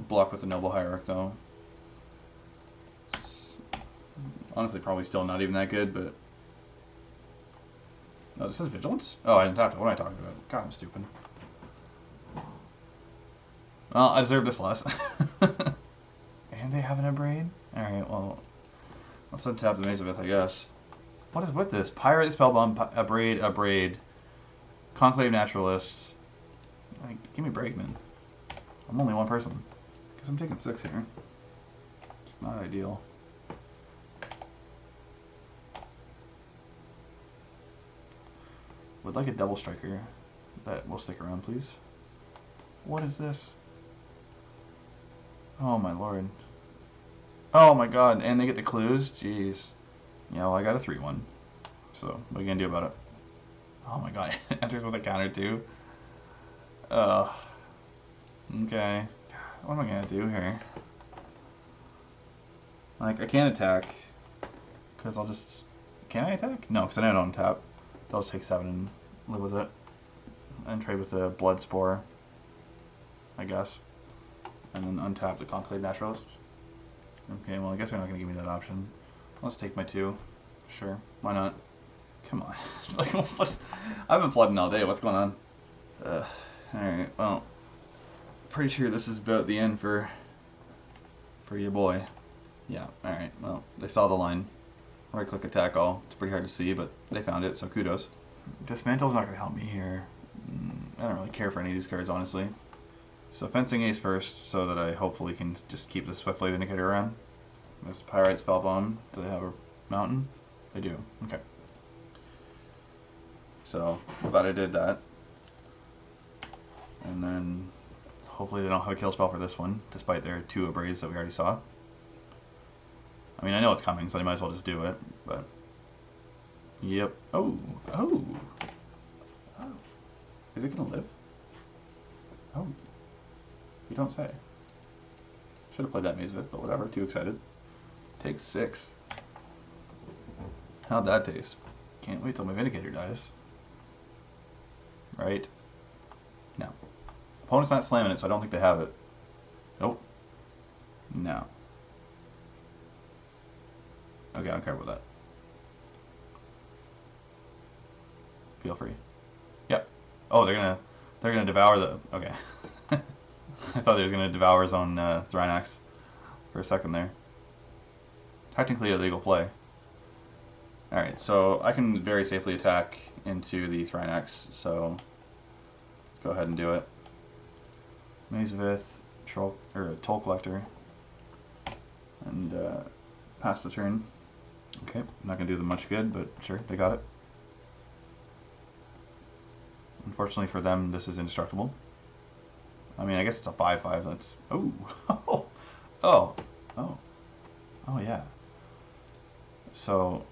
block with the Noble Hierarch, though. It's honestly, probably still not even that good, but... Oh, this says Vigilance? Oh, I didn't have to. What am I talking about? God, I'm stupid. Well, I deserve this less. And they have an Abrade? Alright, well, let's untap the Mazavith, I guess. What is with this? Pirate, Spellbomb, Abrade, Conclave Naturalist. Like, give me a break, man. I'm only one person. Guess I'm taking 6 here. It's not ideal. Would like a double striker that will stick around, please. What is this? Oh my lord. Oh my god, and they get the clues? Jeez. Yeah, well, I got a 3-1. So, what are you gonna do about it? Oh my god, it enters with a counter too. Okay. What am I gonna do here? Like, I can't attack. Because I'll just... Can I attack? No, because I don't tap. I'll just take 7 and live with it. And trade with the Blood Spore, I guess. And then untap the Conclave Naturalist. Okay, well, I guess they're not going to give me that option. Let's take my 2. Sure, why not? Come on. Like, I've been flooding all day. What's going on? Alright, well, pretty sure this is about the end for your boy. Yeah, alright, well, they saw the line. Right click attack all. It's pretty hard to see, but they found it, so kudos. Dismantle's not going to help me here. I don't really care for any of these cards, honestly. So fencing ace first, so that I hopefully can just keep the Swiftblade Indicator around. There's Pyrite Spellbomb. Do they have a mountain? They do. Okay. So, glad I did that. And then, hopefully they don't have a kill spell for this one, despite their 2 Abrades that we already saw. I mean, I know it's coming, so I might as well just do it, but... Yep. Oh! Oh! Oh! Is it gonna live? Oh. You don't say. Should have played that Mazavith, but whatever, too excited. Take 6. How'd that taste? Can't wait till my Vindicator dies. Right? No. Opponent's not slamming it, so I don't think they have it. Nope. No. Okay, I don't care about that. Feel free. Yep. Oh, they're gonna devour the... Okay. I thought they was gonna devour his own Thrynax for a second there. Technically a legal play. Alright, so I can very safely attack into the Thrynax, so let's go ahead and do it. Mazavith, Toll Collector, and pass the turn. Okay, not gonna do them much good, but sure, they got it. Unfortunately for them, this is indestructible. I mean, I guess it's a 5/5. That's... Oh! Oh! Oh! Oh, yeah. So...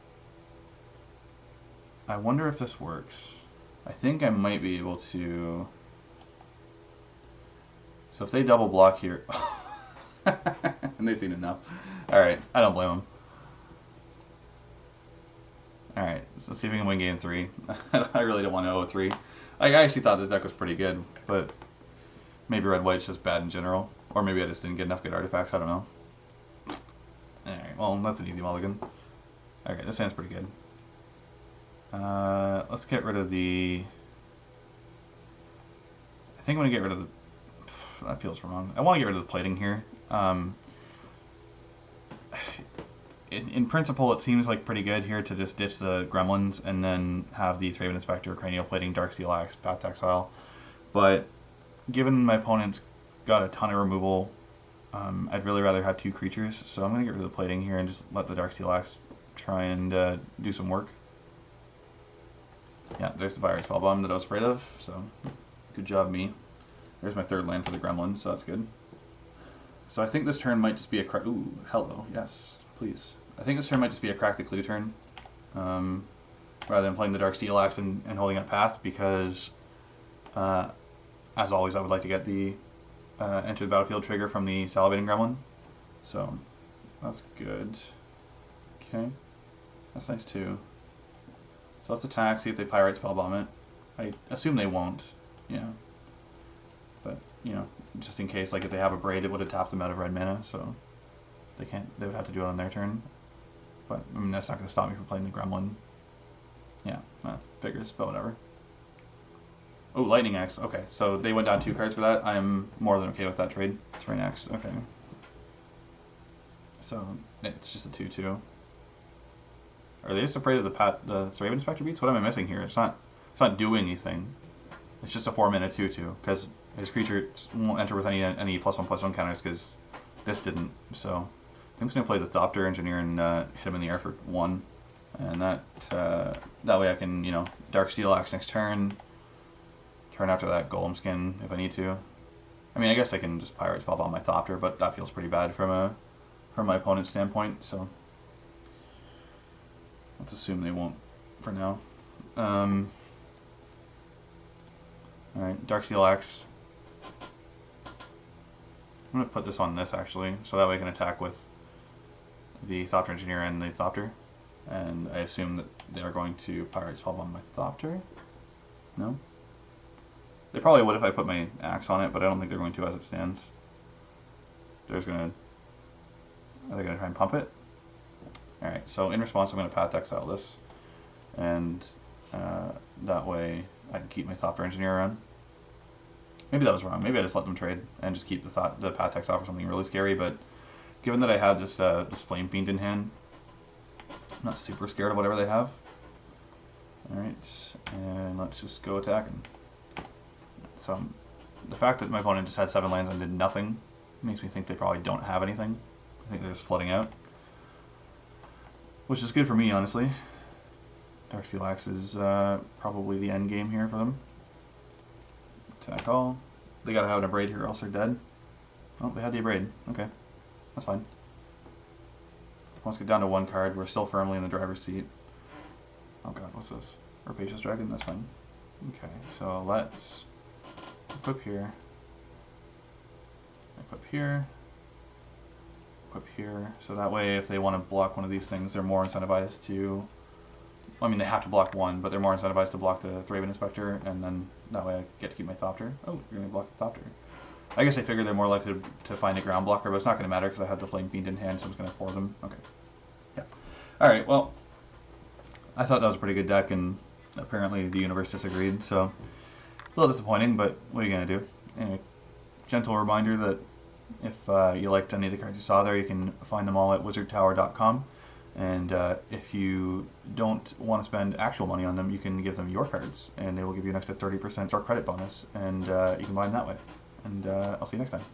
I wonder if this works. I think I might be able to... So if they double block here... and they've seen it now. Alright, I don't blame them. Alright, so let's see if we can win game 3. I really don't want to 0-3. I actually thought this deck was pretty good, but maybe red-white's just bad in general. Or maybe I just didn't get enough good artifacts, I don't know. Alright, well, that's an easy mulligan. Okay, this hand's pretty good. Let's get rid of the... I think I'm going to get rid of the... That feels wrong. I want to get rid of the plating here. In principle, it seems like pretty good here to just ditch the Gremlins and then have the Thraben Inspector, Cranial Plating, Darksteel Axe, Path to Exile. But given my opponent's got a ton of removal, I'd really rather have 2 creatures. So I'm going to get rid of the plating here and just let the Darksteel Axe try and do some work. Yeah, there's the Virus Spellbomb that I was afraid of, so good job me. There's my 3rd land for the Gremlins, so that's good. So I think this turn might just be a ooh, hello, yes, please. I think this turn might just be a Crack the Clue turn, rather than playing the Darksteel Axe and holding up Path, because, as always, I would like to get the Enter the Battlefield trigger from the Salivating Gremlin. So, that's good. Okay, that's nice too. So let's attack, see if they Pyrite Spellbomb it. I assume they won't, yeah. But, you know, just in case, like if they have a Braid, it would have tapped them out of red mana, so they would have to do it on their turn. But, I mean, that's not going to stop me from playing the Gremlin. Yeah, figures, but whatever. Oh, Lightning Axe, okay. So they went down 2 cards for that. I'm more than okay with that trade. Thrynax, okay. So it's just a 2/2. Are they just afraid of the Thraben Inspector beats? What am I missing here? It's not doing anything. It's just a 4-mana 2/2 because his creature won't enter with any +1/+1 counters because this didn't. So I'm just gonna play the Thopter Engineer and hit him in the air for 1, and that way I can Darksteel Axe next turn. Turn after that Golem Skin if I need to. I mean, I guess I can just Pirate's Pop on my Thopter, but that feels pretty bad from my opponent's standpoint. So let's assume they won't for now. All right, Darksteel Axe. I'm gonna put this on this actually, so that way I can attack with the Thopter Engineer and the Thopter. And I assume that they are going to Pirate's Pop on my Thopter. No? They probably would if I put my axe on it, but I don't think they're going to as it stands. Are they going to try and pump it? Alright, so in response I'm going to Path Exile this. And that way I can keep my Thopter Engineer around. Maybe that was wrong. Maybe I just let them trade and just keep the Path Exile for something really scary, but given that I had this Flame Fiend in hand, I'm not super scared of whatever they have. Alright, and let's just go attacking. So the fact that my opponent just had 7 lands and did nothing makes me think they probably don't have anything. I think they're just flooding out, which is good for me, honestly. Darksteel Axe is probably the end game here for them. Attack all. They gotta have an Abrade here, or else they're dead. Oh, they had the Abrade. Okay, that's fine. Let's get down to 1 card. We're still firmly in the driver's seat. Oh god, what's this? Rapacious Dragon? That's fine. Okay, so let's equip here. Equip here. Equip here. So that way, if they want to block one of these things, they're more incentivized to... I mean, they have to block one, but they're more incentivized to block the Thraben Inspector, and then that way I get to keep my Thopter. Oh, you're going to block the Thopter. I guess I figure they're more likely to find a ground blocker, but it's not going to matter because I have the Flame Fiend in hand, so I'm just going to pour them. Okay. Yeah. Alright, well, I thought that was a pretty good deck, and apparently the universe disagreed, so a little disappointing, but what are you going to do? Anyway, gentle reminder that if you liked any of the cards you saw there, you can find them all at wizardtower.com. And if you don't want to spend actual money on them, you can give them your cards, and they will give you an extra 30% store credit bonus, and you can buy them that way. And I'll see you next time.